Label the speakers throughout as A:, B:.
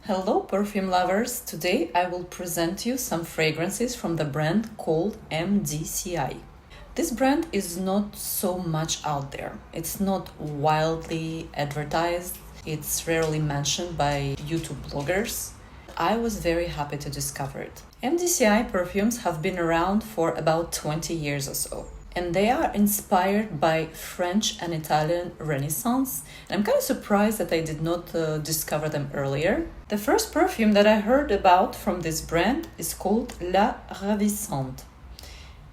A: Hello perfume lovers, today I will present you some fragrances from the brand called MDCI. This brand is not so much out there. It's not wildly advertised, it's rarely mentioned by YouTube bloggers. I was very happy to discover it. MDCI perfumes have been around for about 20 years or so. And they are inspired by French and Italian Renaissance. And I'm kind of surprised that I did not discover them earlier. The first perfume that I heard about from this brand is called La Ravissante.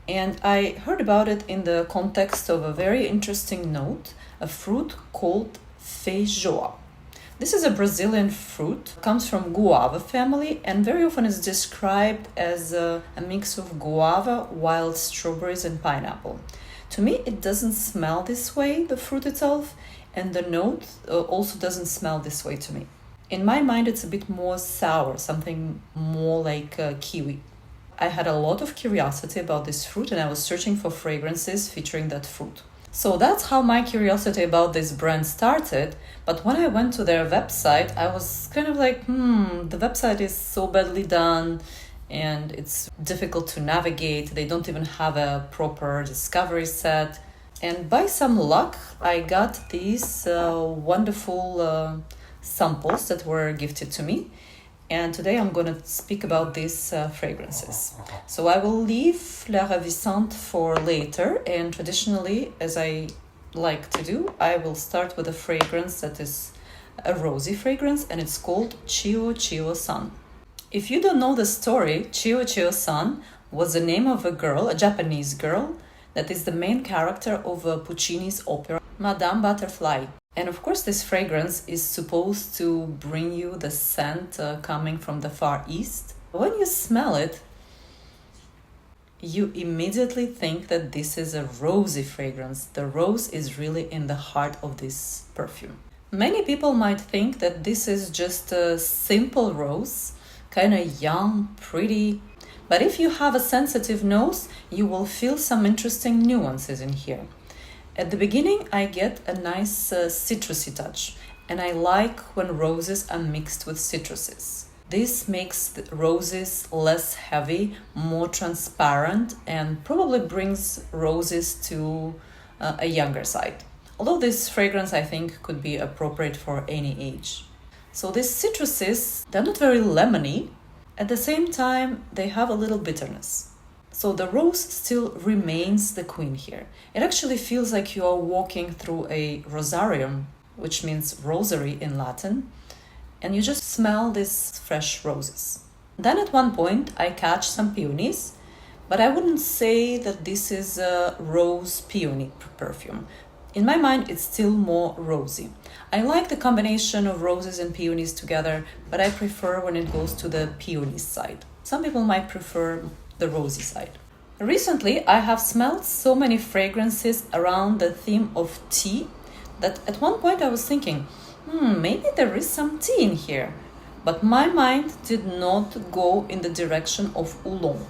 A: And I heard about it in the context of a very interesting note, a fruit called feijoa. This is a Brazilian fruit, comes from guava family, and very often is described as a mix of guava, wild strawberries, and pineapple. To me, it doesn't smell this way, the fruit itself, and the note also doesn't smell this way to me. In my mind, it's a bit more sour, something more like kiwi. I had a lot of curiosity about this fruit, and I was searching for fragrances featuring that fruit. So that's how my curiosity about this brand started. But when I went to their website, I was kind of like, the website is so badly done and it's difficult to navigate. They don't even have a proper discovery set. And by some luck, I got these wonderful samples that were gifted to me. And today I'm going to speak about these fragrances. So I will leave La Ravissante for later, and traditionally, as I like to do, I will start with a fragrance that is a rosy fragrance, and it's called Cio Cio San. If you don't know the story, Cio Cio San was the name of a girl, a Japanese girl, that is the main character of Puccini's opera, Madame Butterfly. And of course, this fragrance is supposed to bring you the scent coming from the Far East. When you smell it, you immediately think that this is a rosy fragrance. The rose is really in the heart of this perfume. Many people might think that this is just a simple rose, kind of young, pretty. But if you have a sensitive nose, you will feel some interesting nuances in here. At the beginning, I get a nice citrusy touch, and I like when roses are mixed with citruses. This makes the roses less heavy, more transparent, and probably brings roses to a younger side. Although this fragrance, I think, could be appropriate for any age. So these citruses, they're not very lemony. At the same time, they have a little bitterness. So the rose still remains the queen here. It actually feels like you are walking through a rosarium, which means rosary in Latin, and you just smell these fresh roses. Then at one point I catch some peonies, but I wouldn't say that this is a rose peony perfume. In my mind, it's still more rosy. I like the combination of roses and peonies together, but I prefer when it goes to the peony side. Some people might prefer the rosy side. Recently, I have smelled so many fragrances around the theme of tea that at one point I was thinking, maybe there is some tea in here. But my mind did not go in the direction of oolong.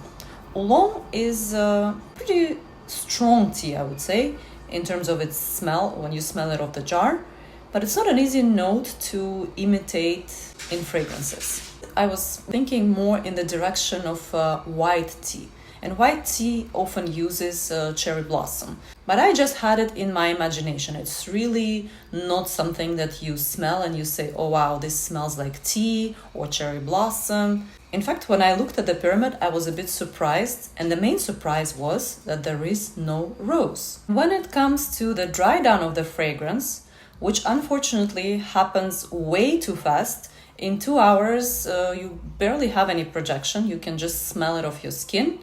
A: Oolong is a pretty strong tea, I would say, in terms of its smell when you smell it off the jar, but it's not an easy note to imitate in fragrances. I was thinking more in the direction of white tea. And white tea often uses cherry blossom. But I just had it in my imagination. It's really not something that you smell and you say, oh wow, this smells like tea or cherry blossom. In fact, when I looked at the pyramid, I was a bit surprised. And the main surprise was that there is no rose. When it comes to the dry down of the fragrance, which unfortunately happens way too fast, in 2 hours, you barely have any projection. You can just smell it off your skin.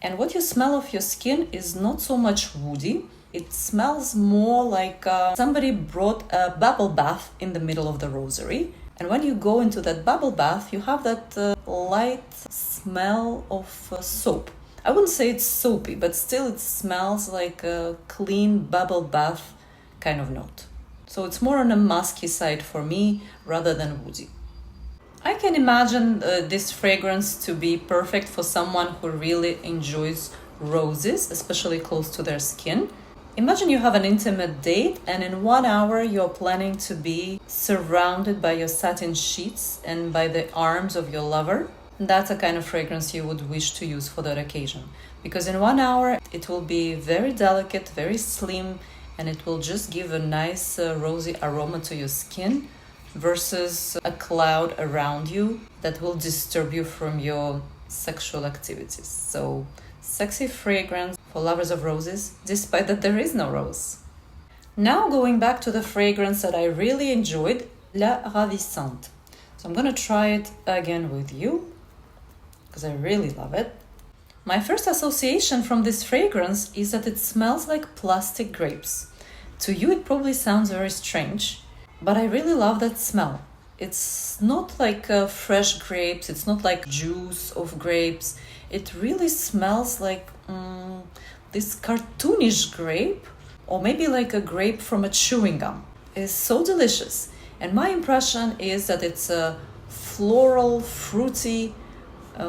A: And what you smell off your skin is not so much woody. It smells more like somebody brought a bubble bath in the middle of the rosary. And when you go into that bubble bath, you have that light smell of soap. I wouldn't say it's soapy, but still it smells like a clean bubble bath kind of note. So it's more on a musky side for me rather than woody. I can imagine this fragrance to be perfect for someone who really enjoys roses, especially close to their skin. Imagine you have an intimate date and in 1 hour you're planning to be surrounded by your satin sheets and by the arms of your lover. That's a kind of fragrance you would wish to use for that occasion. Because in 1 hour it will be very delicate, very slim, and it will just give a nice rosy aroma to your skin versus a cloud around you that will disturb you from your sexual activities. So, sexy fragrance for lovers of roses, despite that there is no rose. Now going back to the fragrance that I really enjoyed, La Ravissante. So I'm gonna try it again with you, because I really love it. My first association from this fragrance is that it smells like plastic grapes. To you it probably sounds very strange, but I really love that smell. It's not like fresh grapes, it's not like juice of grapes. It really smells like this cartoonish grape, or maybe like a grape from a chewing gum. It's so delicious. And my impression is that it's a floral, fruity,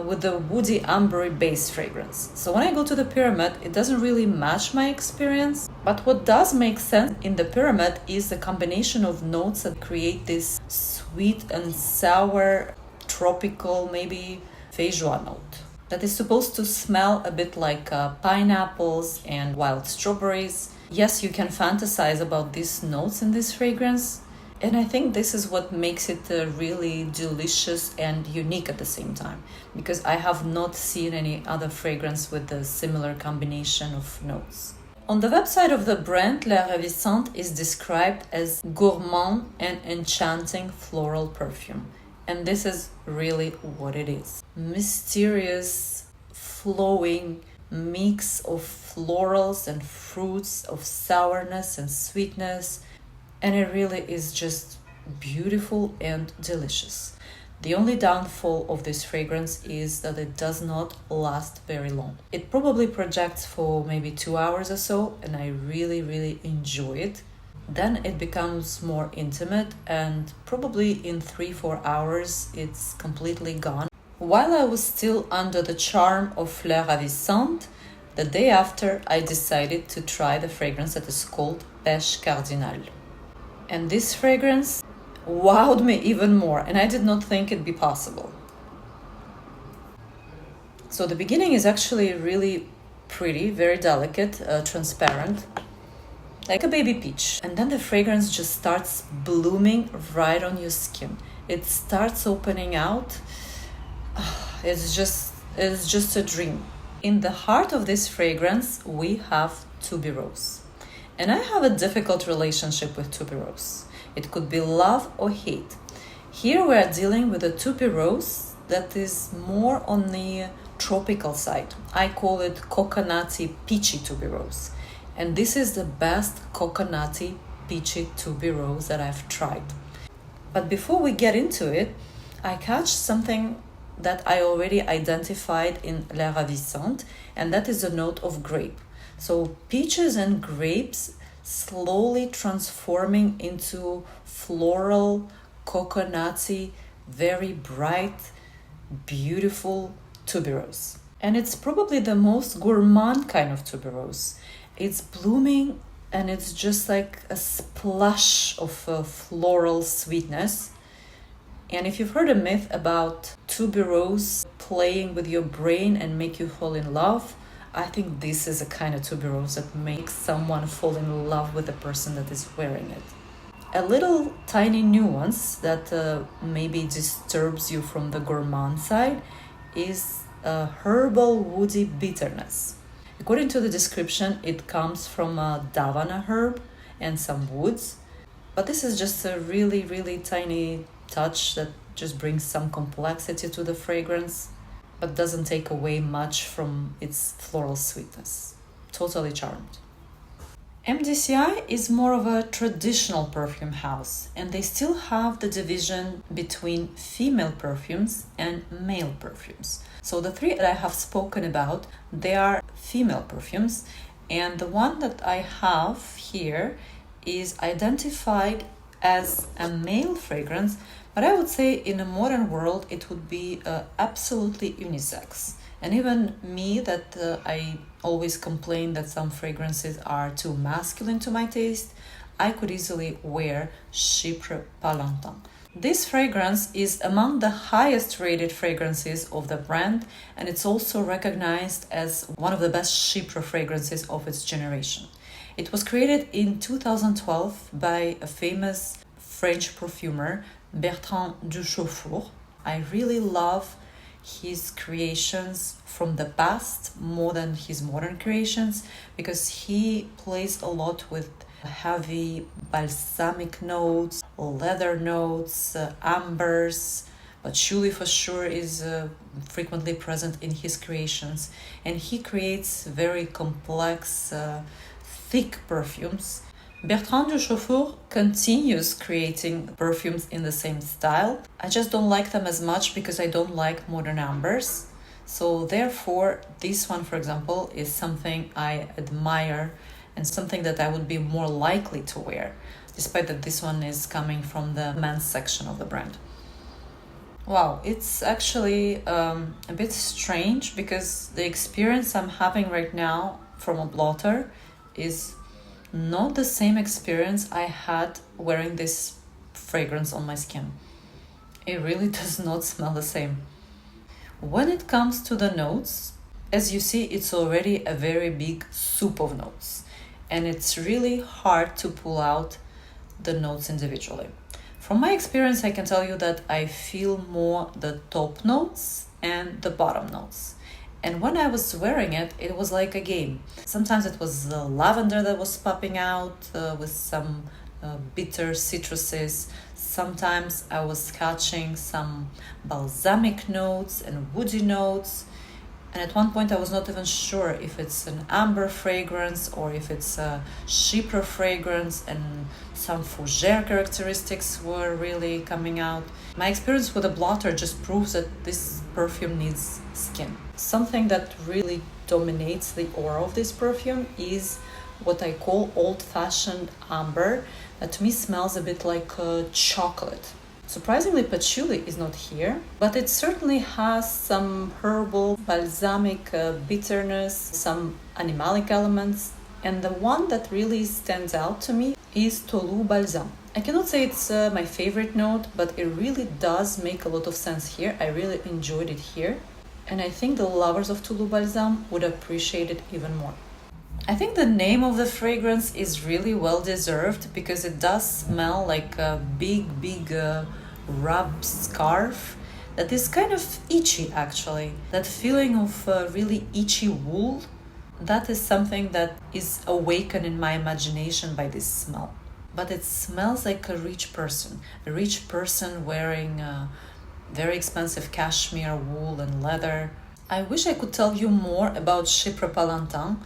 A: with a woody ambery base fragrance. So when I go to the pyramid, it doesn't really match my experience. But what does make sense in the pyramid is the combination of notes that create this sweet and sour, tropical, maybe feijoa note that is supposed to smell a bit like pineapples and wild strawberries. Yes, you can fantasize about these notes in this fragrance, and I think this is what makes it really delicious and unique at the same time, because I have not seen any other fragrance with a similar combination of notes. On the website of the brand, La Ravissante is described as gourmand and enchanting floral perfume. And this is really what it is. Mysterious, flowing mix of florals and fruits, of sourness and sweetness. And it really is just beautiful and delicious. The only downfall of this fragrance is that it does not last very long. It probably projects for maybe 2 hours or so, and I really, really enjoy it. Then it becomes more intimate, and probably in 3-4 hours it's completely gone. While I was still under the charm of La Ravissante, the day after I decided to try the fragrance that is called Peche Cardinal. And this fragrance wowed me even more, and I did not think it'd be possible. So the beginning is actually really pretty, very delicate, transparent, like a baby peach. And then the fragrance just starts blooming right on your skin. It starts opening out. It's just a dream. In the heart of this fragrance, we have tuberose. And I have a difficult relationship with tuberose. It could be love or hate. Here we are dealing with a tuberose that is more on the tropical side. I call it coconutty peachy tuberose. And this is the best coconutty peachy tuberose that I've tried. But before we get into it, I catch something that I already identified in La Ravissante, and that is a note of grape. So peaches and grapes slowly transforming into floral, coconutty, very bright, beautiful tuberose. And it's probably the most gourmand kind of tuberose. It's blooming and it's just like a splash of floral sweetness. And if you've heard a myth about tuberose playing with your brain and make you fall in love, I think this is a kind of tuberose that makes someone fall in love with the person that is wearing it. A little tiny nuance that maybe disturbs you from the gourmand side is a herbal woody bitterness. According to the description, it comes from a davana herb and some woods, but this is just a really, really tiny touch that just brings some complexity to the fragrance, but doesn't take away much from its floral sweetness. Totally charmed. MDCI is more of a traditional perfume house, and they still have the division between female perfumes and male perfumes. So the three that I have spoken about, they are female perfumes, and the one that I have here is identified as a male fragrance, but I would say in a modern world it would be absolutely unisex. And even me that I always complain that some fragrances are too masculine to my taste, I could easily wear Chypre Palatin. This fragrance is among the highest rated fragrances of the brand, and it's also recognized as one of the best Chypre fragrances of its generation. It was created in 2012 by a famous French perfumer, Bertrand Duchaufour. I really love his creations from the past more than his modern creations because he plays a lot with heavy balsamic notes, leather notes, ambers. Patchouli for sure is frequently present in his creations, and he creates very complex, thick perfumes. Bertrand Duchaufour continues creating perfumes in the same style. I just don't like them as much because I don't like modern ambers. So therefore, this one, for example, is something I admire and something that I would be more likely to wear, despite that this one is coming from the men's section of the brand. Wow, it's actually a bit strange because the experience I'm having right now from a blotter is not the same experience I had wearing this fragrance on my skin. It really does not smell the same. When it comes to the notes, as you see, it's already a very big soup of notes, and it's really hard to pull out the notes individually. From my experience, I can tell you that I feel more the top notes and the bottom notes. And when I was wearing it, it was like a game. Sometimes it was lavender that was popping out with some bitter citruses. Sometimes I was catching some balsamic notes and woody notes. And at one point I was not even sure if it's an amber fragrance or if it's a Chypre fragrance, and some fougere characteristics were really coming out. My experience with a blotter just proves that this perfume needs skin. Something that really dominates the aura of this perfume is what I call old-fashioned amber, that to me smells a bit like chocolate. Surprisingly, patchouli is not here, but it certainly has some herbal, balsamic bitterness, some animalic elements, and the one that really stands out to me is Toulouse Balsam. I cannot say it's my favorite note, but it really does make a lot of sense here. I really enjoyed it here, and I think the lovers of Toulouse Balsam would appreciate it even more. I think the name of the fragrance is really well deserved because it does smell like a big rub scarf that is kind of itchy actually. That feeling of really itchy wool, that is something that is awakened in my imagination by this smell. But it smells like a rich person wearing very expensive cashmere wool and leather. I wish I could tell you more about Chypre Palatin,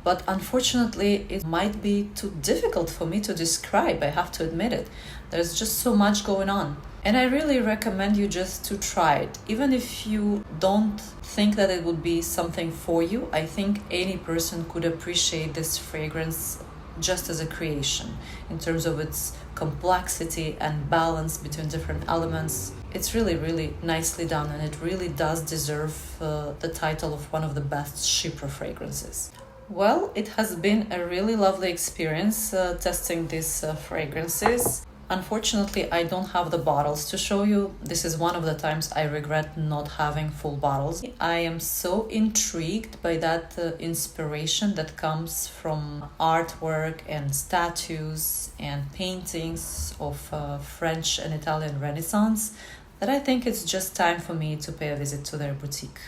A: but unfortunately it might be too difficult for me to describe, I have to admit it. There's just so much going on. And I really recommend you just to try it. Even if you don't think that it would be something for you, I think any person could appreciate this fragrance just as a creation in terms of its complexity and balance between different elements. It's really nicely done, and it really does deserve the title of one of the best Chypre fragrances. Well, it has been a really lovely experience testing these fragrances. Unfortunately, I don't have the bottles to show you. This is one of the times I regret not having full bottles. I am so intrigued by that inspiration that comes from artwork and statues and paintings of French and Italian Renaissance that I think it's just time for me to pay a visit to their boutique.